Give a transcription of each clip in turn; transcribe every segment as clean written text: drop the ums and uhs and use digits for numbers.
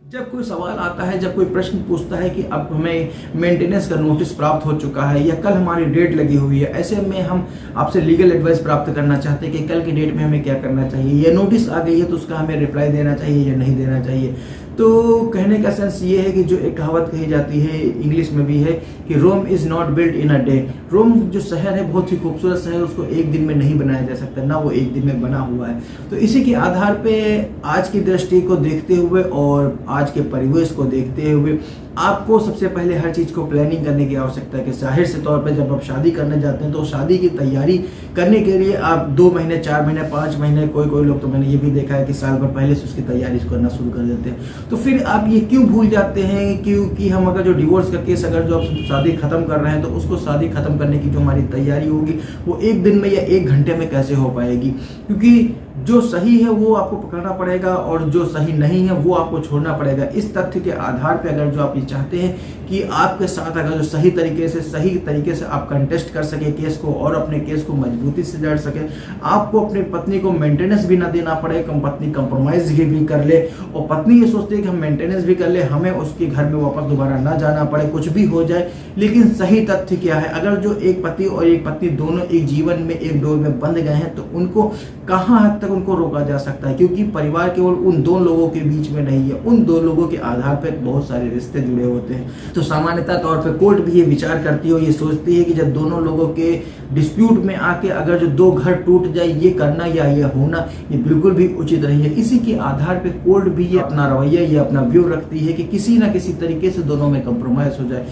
जब कोई सवाल आता है, जब कोई प्रश्न पूछता है कि अब हमें मेंटेनेंस का नोटिस प्राप्त हो चुका है या कल हमारी डेट लगी हुई है, ऐसे में हम आपसे लीगल एडवाइस प्राप्त करना चाहते हैं कि कल की डेट में हमें क्या करना चाहिए, या नोटिस आ गई है तो उसका हमें रिप्लाई देना चाहिए या नहीं देना चाहिए। तो कहने का सेंस ये है कि जो एक कहावत कही जाती है, इंग्लिश में भी है कि Rome is not built in a day. Rome जो शहर है बहुत ही खूबसूरत शहर, उसको एक दिन में नहीं बनाया जा सकता, ना वो एक दिन में बना हुआ है। तो इसी के आधार पे आज की दृष्टि को देखते हुए और आज के परिवेश को देखते हुए आपको सबसे पहले हर चीज़ को प्लानिंग करने की आवश्यकता है कि जाहिर से तौर पे जब आप शादी करने जाते हैं तो शादी की तैयारी करने के लिए आप 2 महीने, 4 महीने, 5 महीने, कोई लोग तो मैंने ये भी देखा है कि साल भर पहले से उसकी तैयारी करना शुरू कर देते हैं। तो फिर आप ये क्यों भूल जाते हैं क्योंकि हम अगर जो डिवोर्स का केस अगर जो आप शादी खत्म कर रहे हैं तो उसको शादी खत्म करने की जो हमारी तैयारी होगी वो एक दिन में या 1 घंटे में कैसे हो पाएगी, क्योंकि जो सही है वो आपको पकड़ना पड़ेगा और जो सही नहीं है वो आपको छोड़ना पड़ेगा। इस तथ्य के आधार पे अगर जो आप ये चाहते हैं कि आपके साथ अगर जो सही तरीके से आप कंटेस्ट कर सके केस को और अपने केस को मजबूती से लड़ सके, आपको अपनी पत्नी को मेंटेनेंस भी ना देना पड़े, पत्नी कंप्रोमाइज भी कर ले और पत्नी ये सोचती है कि हम मेंटेनेंस भी कर ले, हमें उसके घर में वापस दोबारा ना जाना पड़े, कुछ भी हो जाए। लेकिन सही तथ्य क्या है, अगर जो एक पति और एक पत्नी दोनों एक जीवन में एक डोर में बंध गए हैं तो उनको कहाँ हद तक उनको रोका जा सकता है, क्योंकि परिवार केवल उन 2 लोगों के बीच में नहीं है, उन 2 लोगों के आधार पर बहुत सारे रिश्ते जुड़े होते हैं। तो सामान्यतः तौर पर कोर्ट भी ये विचार करती है, ये सोचती है कि जब दोनों लोगों के डिस्प्यूट में आके अगर जो 2 घर टूट जाए, ये करना या ये होना ये बिल्कुल भी उचित नहीं है। इसी के आधार पे कोर्ट भी ये अपना रवैया, ये अपना व्यू रखती है कि किसी ना किसी तरीके से दोनों में कंप्रोमाइज हो जाए,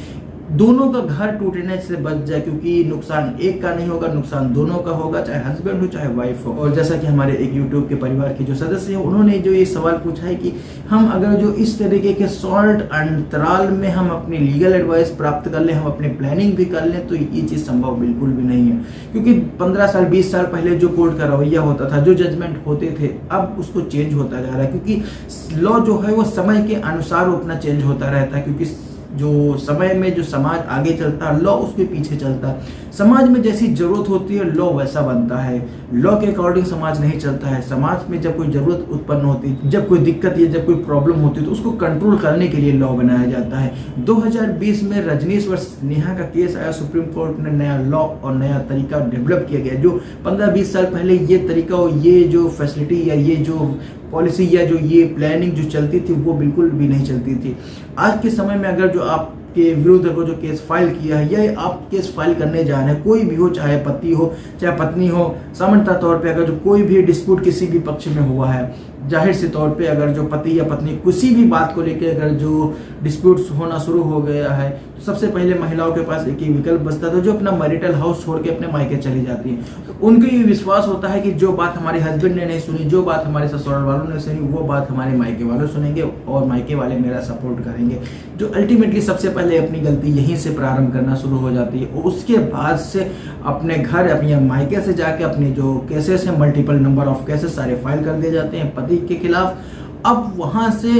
दोनों का घर टूटने से बच जाए, क्योंकि नुकसान एक का नहीं होगा, नुकसान दोनों का होगा, चाहे हस्बैंड हो चाहे वाइफ हो। और जैसा कि हमारे एक यूट्यूब के परिवार के जो सदस्य हैं उन्होंने जो ये सवाल पूछा है कि हम अगर जो इस तरीके के शॉर्ट अंतराल में हम अपनी लीगल एडवाइस प्राप्त कर लें, हम अपनी प्लानिंग भी कर लें, तो ये चीज़ संभव बिल्कुल भी नहीं है। क्योंकि 15 साल 20 साल पहले जो कोर्ट का रवैया होता था, जो जजमेंट होते थे, अब उसको चेंज होता जा रहा है, क्योंकि लॉ जो है वो समय के अनुसार अपना चेंज होता रहता है, क्योंकि जो समय में जो समाज आगे चलता है लॉ उसके पीछे चलता है। समाज में जैसी जरूरत होती है लॉ वैसा बनता है, लॉ के अकॉर्डिंग समाज नहीं चलता है। समाज में जब कोई जरूरत उत्पन्न होती है, जब कोई दिक्कत या जब कोई प्रॉब्लम होती है तो उसको कंट्रोल करने के लिए लॉ बनाया जाता है। 2020 में रजनीश वर्सेस नेहा का केस आया, सुप्रीम कोर्ट ने नया लॉ और नया तरीका डेवलप किया गया। जो 15-20 साल पहले ये तरीका और ये जो फैसिलिटी या ये जो पॉलिसी या जो ये प्लानिंग जो चलती थी वो बिल्कुल भी नहीं चलती थी। आज के समय में अगर जो आपके विरुद्ध को जो केस फाइल किया है या आप केस फाइल करने जा रहे हैं, कोई भी हो, चाहे पति हो चाहे पत्नी हो, सामान्यतः तौर पे अगर जो कोई भी डिस्प्यूट किसी भी पक्ष में हुआ है, जाहिर से तौर पे अगर जो पति या पत्नी किसी भी बात को लेकर अगर जो डिस्प्यूट्स होना शुरू हो गया है तो सबसे पहले महिलाओं के पास एक ही विकल्प बचता था, जो अपना मैरिटल हाउस छोड़ के अपने मायके चली जाती है। उनको ये विश्वास होता है कि जो बात हमारे हस्बैंड ने नहीं सुनी, जो बात हमारे ससुराल वालों ने सुनी, वो बात हमारे मायके वालों सुनेंगे और मायके वाले मेरा सपोर्ट करेंगे, जो अल्टीमेटली सबसे पहले अपनी गलती यहीं से प्रारंभ करना शुरू हो जाती है। और उसके बाद से अपने घर अपने मायके से जाके अपने जो केसेस हैं, मल्टीपल नंबर ऑफ केसेस सारे फाइल कर दिए जाते हैं पति के खिलाफ। अब वहां से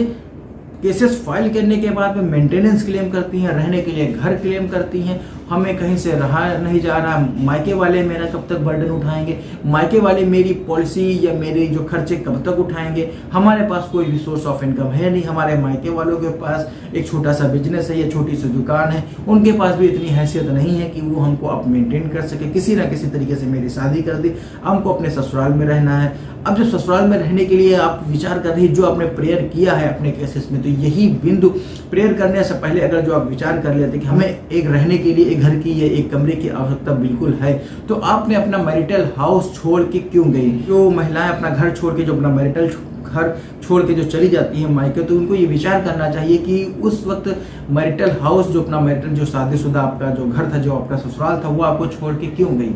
केसेस फाइल करने के बाद में मेंटेनेंस क्लेम करती हैं, रहने के लिए घर क्लेम करती हैं, हमें कहीं से रहा नहीं जा रहा, मायके वाले मेरा कब तक बर्डन उठाएंगे, मायके वाले मेरी पॉलिसी या मेरे जो खर्चे कब तक उठाएंगे, हमारे पास कोई भी सोर्स ऑफ इनकम है नहीं, हमारे मायके वालों के पास एक छोटा सा बिजनेस है या छोटी सी दुकान है, उनके पास भी इतनी हैसियत नहीं है कि वो हमको अब मेंटेन कर सके, किसी ना किसी तरीके से मेरी शादी कर दी, हमको अपने ससुराल में रहना है। अब जब ससुराल में रहने के लिए आप विचार कर रही, जो आपने प्रेयर किया है अपने केसेस में, तो यही बिंदु प्रेयर करने से पहले अगर जो आप विचार कर लेते कि हमें एक रहने के लिए एक घर की या एक कमरे की आवश्यकता बिल्कुल है, तो आपने अपना मैरिटल हाउस छोड़ के क्यों गई? जो महिलाएं अपना घर छोड़ के, जो अपना मैरिटल घर छोड़ के जो चली जाती है मायके, तो उनको ये विचार करना चाहिए कि उस वक्त मैरिटल हाउस, जो अपना मैरिटल जो शादीशुदा आपका जो घर था, जो आपका ससुराल था, वो आपको छोड़ के क्यों गई?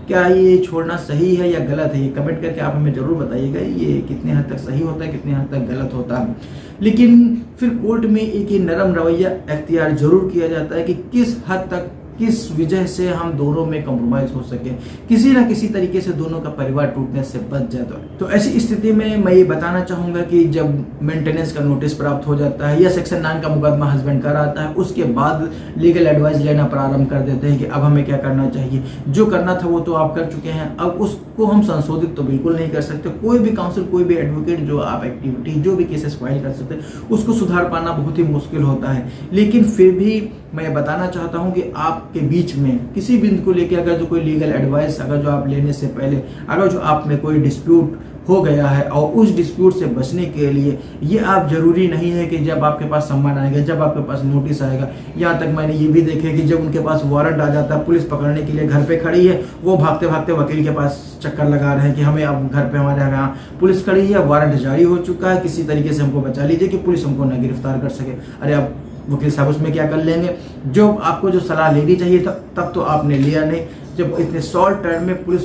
क्या ये छोड़ना सही है या गलत है? ये कमेंट करके आप हमें जरूर बताइएगा, ये कितने हद तक सही होता है, कितने हद तक गलत होता है। लेकिन फिर कोर्ट में एक ये नरम रवैया अख्तियार जरूर किया जाता है कि किस हद तक किस वजह से हम दोनों में कंप्रोमाइज हो सके, किसी ना किसी तरीके से दोनों का परिवार टूटने से बच जाए। तो ऐसी स्थिति में मैं ये बताना चाहूँगा कि जब मेंटेनेंस का नोटिस प्राप्त हो जाता है या सेक्शन 9 का मुकदमा हस्बैंड का आता है, उसके बाद लीगल एडवाइस लेना प्रारंभ कर देते हैं कि अब हमें क्या करना चाहिए। जो करना था वो तो आप कर चुके हैं, अब उसको हम संशोधित तो बिल्कुल नहीं कर सकते। कोई भी काउंसिल, कोई भी एडवोकेट जो आप एक्टिविटी, जो भी केसेस फाइल कर सकते हैं, उसको सुधार पाना बहुत ही मुश्किल होता है। लेकिन फिर भी मैं बताना चाहता हूं कि आपके बीच में किसी बिंदु को लेकर अगर जो कोई लीगल एडवाइस, अगर जो आप लेने से पहले अगर जो आप में कोई डिस्प्यूट हो गया है और उस डिस्प्यूट से बचने के लिए ये आप जरूरी नहीं है कि जब आपके पास सम्मान आएगा, जब आपके पास नोटिस आएगा, यहाँ तक मैंने ये भी देखा कि जब उनके पास वारंट आ जाता है, पुलिस पकड़ने के लिए घर पे खड़ी है, वो भागते भागते वकील के पास चक्कर लगा रहे हैं कि हमें अब घर पे हमारे यहाँ पुलिस खड़ी है, वारंट जारी हो चुका है, किसी तरीके से हमको बचा लीजिए कि पुलिस हमको न गिरफ्तार कर सके। अरे अब वकील साहब उसमें क्या कर लेंगे? जो आपको जो सलाह लेनी चाहिए तब तो आपने लिया नहीं। जब इतने शॉर्ट टर्म में पुलिस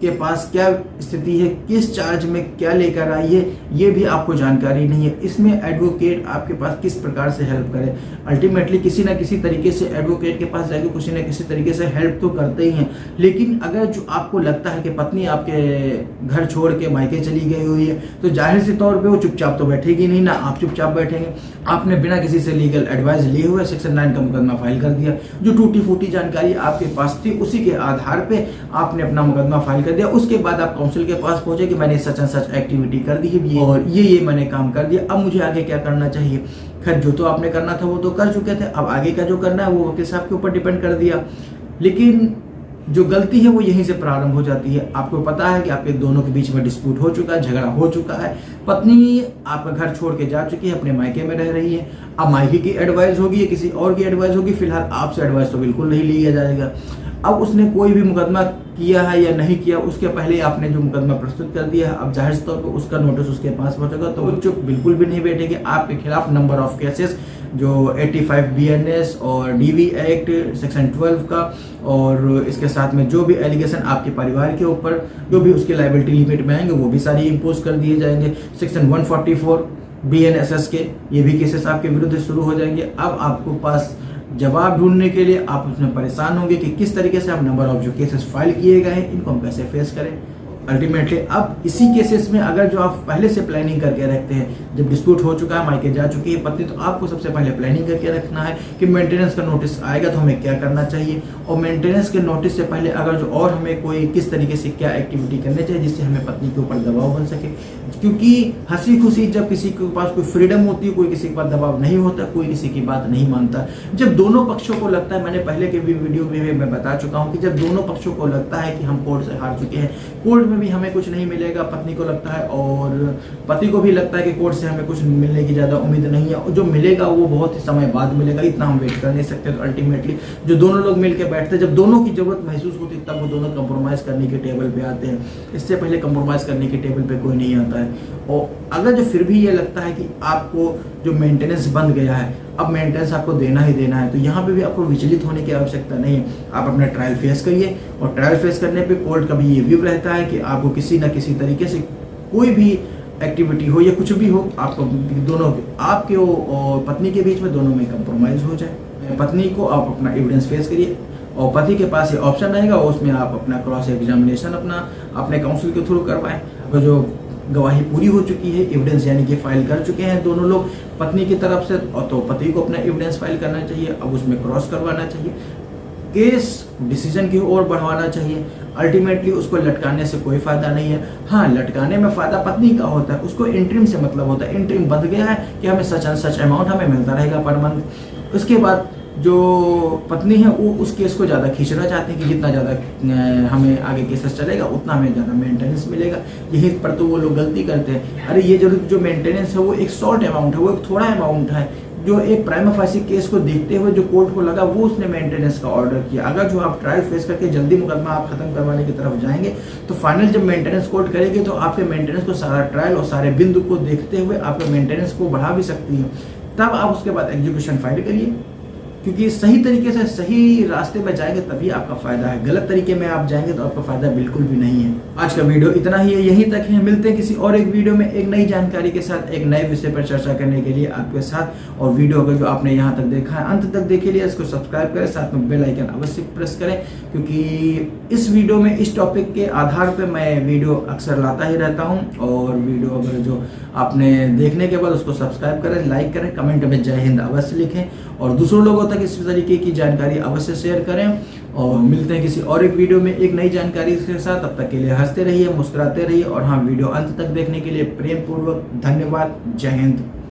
के पास क्या स्थिति है, किस चार्ज में क्या लेकर आई है, ये भी आपको जानकारी नहीं है। इसमें एडवोकेट आपके पास किस प्रकार से हेल्प करे? अल्टीमेटली किसी ना किसी तरीके से एडवोकेट के पास जाकर किसी ना किसी तरीके से हेल्प तो करते ही हैं। लेकिन अगर जो आपको लगता है कि पत्नी आपके घर छोड़ के मायके चली गई हुई है, तो जाहिर सी तौर पे वो चुपचाप तो बैठेगी नहीं ना, आप चुपचाप बैठेंगे। आपने बिना किसी से लीगल एडवाइस लिए हुए सेक्शन 9 का मुकदमा फाइल कर दिया। जो टूटी फूटी जानकारी आपके पास थी उसी के आधार पे आपने अपना मुकदमा फाइल कर दिया। उसके बाद आप काउंसिल के पास पहुंचे कि मैंने सच एंड सच एक्टिविटी कर दी है और ये मैंने काम कर दिया, अब मुझे आगे क्या करना चाहिए। खैर, जो तो आपने करना था वो तो कर चुके थे, अब आगे का जो करना है वो वकील साहब के ऊपर डिपेंड कर दिया। लेकिन जो गलती है वो यहीं से प्रारंभ हो जाती है। आपको पता है कि आपके दोनों के बीच में डिस्प्यूट हो चुका है, झगड़ा हो चुका है, पत्नी आपका घर छोड़ के जा चुकी है, अपने मायके में रह रही है। अब मायके की एडवाइस होगी या किसी और की एडवाइस होगी, फिलहाल आपसे एडवाइस तो बिल्कुल नहीं लिया जाएगा। अब उसने कोई भी मुकदमा किया है या नहीं किया, उसके पहले आपने जो मुकदमा प्रस्तुत कर दिया है, अब जाहिर तौर पर उसका नोटिस उसके पास पहुंचेगा तो वो चुप बिल्कुल भी नहीं बैठेगी। आपके खिलाफ नंबर ऑफ केसेस जो 85 BNS और DV एक्ट सेक्शन 12 का और इसके साथ में जो भी एलिगेशन आपके परिवार के ऊपर जो भी उसके लायबिलिटी लिमिट में आएंगे वो भी सारी इम्पोज कर दिए जाएंगे। सेक्शन 144 BNSS के ये भी केसेस आपके विरुद्ध शुरू हो जाएंगे। अब आपको पास जवाब ढूंढने के लिए आप उसमें परेशान होंगे कि किस तरीके से आप नंबर ऑफ जो केसेस फाइल किए गए हैं इनको हम कैसे फेस करें। अल्टीमेटली अब इसी केसेस में अगर जो आप पहले से प्लानिंग करके रखते हैं, जब डिस्प्यूट हो चुका है, मायके जा चुकी है पत्नी, तो आपको सबसे पहले प्लानिंग करके रखना है कि मेंटेनेंस का नोटिस आएगा तो हमें क्या करना चाहिए, और मेंटेनेंस के नोटिस से पहले अगर जो और हमें कोई किस तरीके से क्या एक्टिविटी करनी चाहिए जिससे हमें पत्नी के ऊपर दबाव बन सके। क्योंकि हंसी खुशी जब किसी के पास कोई फ्रीडम होती है, कोई किसी के पास दबाव नहीं होता, कोई किसी की बात नहीं मानता। जब दोनों पक्षों को लगता है, मैंने पहले के भी वीडियो में भी मैं बता चुका हूँ कि जब दोनों पक्षों को लगता है कि हम कोर्ट से हार चुके हैं, कोर्ट में भी हमें कुछ नहीं मिलेगा, पत्नी को लगता है और पति को भी लगता है कि कोर्ट से हमें कुछ मिलने की ज़्यादा उम्मीद नहीं है, और जो मिलेगा वो बहुत ही समय बाद मिलेगा, इतना हम वेट कर नहीं सकते। तो अल्टीमेटली जो दोनों लोग मिलकर बैठते हैं, जब दोनों की जरूरत महसूस होती है तब वो दोनों कंप्रोमाइज़ करने के टेबल पे आते हैं। इससे पहले कंप्रोमाइज़ करने के टेबल पे कोई नहीं आता है। और अगर जो फिर भी ये लगता है कि आपको जो मेंटेनेंस बंद गया है, अब मेंटेनेंस आपको देना ही देना है, तो यहाँ पे भी आपको विचलित होने की आवश्यकता नहीं है। आप अपना ट्रायल फेस करिए, और ट्रायल फेस करने पे कोर्ट का भी ये व्यू रहता है कि आपको किसी ना किसी तरीके से कोई भी एक्टिविटी हो या कुछ भी हो, आपको दोनों आपके और पत्नी के बीच में दोनों में कंप्रोमाइज़ हो जाए। पत्नी को आप अपना एविडेंस फेस करिए, और पति के पास ये ऑप्शन रहेगा, उसमें आप अपना क्रॉस एग्जामिनेशन अपने काउंसिल के थ्रू करवाएं। अगर जो गवाही पूरी हो चुकी है, एविडेंस यानी कि फाइल कर चुके हैं दोनों लोग पत्नी की तरफ से, और तो पति को अपना एविडेंस फाइल करना चाहिए, अब उसमें क्रॉस करवाना चाहिए, केस डिसीजन की ओर बढ़वाना चाहिए। अल्टीमेटली उसको लटकाने से कोई फायदा नहीं है। हाँ, लटकाने में फायदा पत्नी का होता है, उसको इंटरिम से मतलब होता है। इंटरिम बंध गया है कि हमें सच एंड सच अमाउंट हमें मिलता रहेगा पर मंथ। उसके बाद जो पत्नी है वो उस केस को ज़्यादा खींचना चाहती है कि जितना ज़्यादा हमें आगे केसेस चलेगा उतना हमें ज़्यादा मेंटेनेंस मिलेगा। यहीं पर तो वो लोग गलती करते हैं। अरे ये जो मेंटेनेंस है वो एक शॉर्ट अमाउंट है, वो एक थोड़ा अमाउंट है, जो एक प्राइमा फासी केस को देखते हुए जो कोर्ट को लगा वो उसने मेंटेनेंस का ऑर्डर किया। अगर जो आप ट्रायल फेस करके जल्दी मुकदमा आप खत्म करवाने की तरफ जाएंगे तो फाइनल जब मेंटेनेंस कोर्ट करेगी तो आपके मेंटेनेंस को सारा ट्रायल और सारे बिंदु को देखते हुए आपके मेंटेनेंस को बढ़ा भी सकती है। तब आप उसके बाद एग्जीक्यूशन फाइल करिए, क्योंकि सही तरीके से सही रास्ते में जाएंगे तभी आपका फायदा है, गलत तरीके में आप जाएंगे तो आपका फायदा बिल्कुल भी नहीं है। आज का वीडियो इतना ही है, यहीं तक है। मिलते हैं किसी और एक वीडियो में एक नई जानकारी के साथ, एक नए विषय पर चर्चा करने के लिए आपके साथ। और वीडियो अगर जो आपने यहाँ तक देखा है, अंत तक देखे लिए, इसको सब्सक्राइब करें, साथ में बेल आइकन अवश्य प्रेस करें, क्योंकि इस वीडियो में इस टॉपिक के आधार पर मैं वीडियो अक्सर लाता ही रहता हूँ। और वीडियो अगर जो आपने देखने के बाद उसको सब्सक्राइब करें, लाइक करें, कमेंट में जय हिंद अवश्य लिखें और दूसरों लोगों तक इस तरीके की जानकारी अवश्य शेयर करें। और मिलते हैं किसी और एक वीडियो में एक नई जानकारी के साथ। तब तक के लिए हंसते रहिए, मुस्कुराते रहिए और हाँ, वीडियो अंत तक देखने के लिए प्रेम पूर्वक धन्यवाद। जय हिंद।